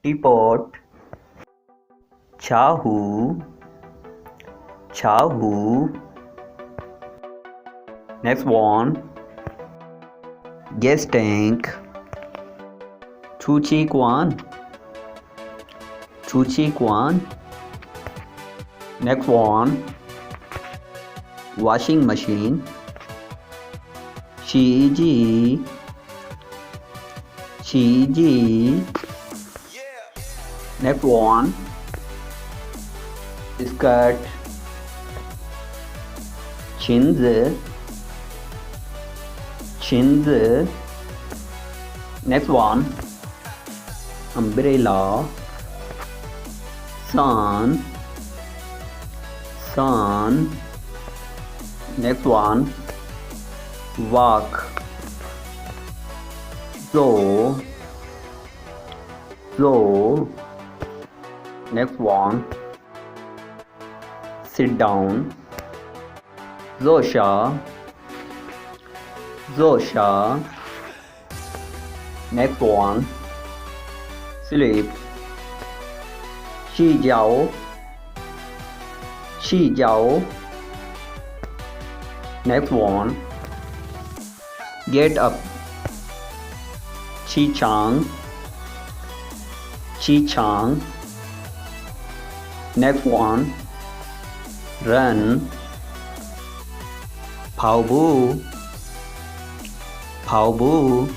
teapot, chahu, chahu. Next one, gas tank, chuchi kwan, chuchi kwan. Next one, washing machine, chiji, chiji. Next one, skirt, chinzi, chinzi. Next one, umbrella, sun, sun. Next one, walk, zo, zo. Next one, sit down, zosha, zosha. Next one, sleep, chi jiao, chi jiao. Next one, get up, chi chang, chi chang. Next one, run, pao bu, pao bu.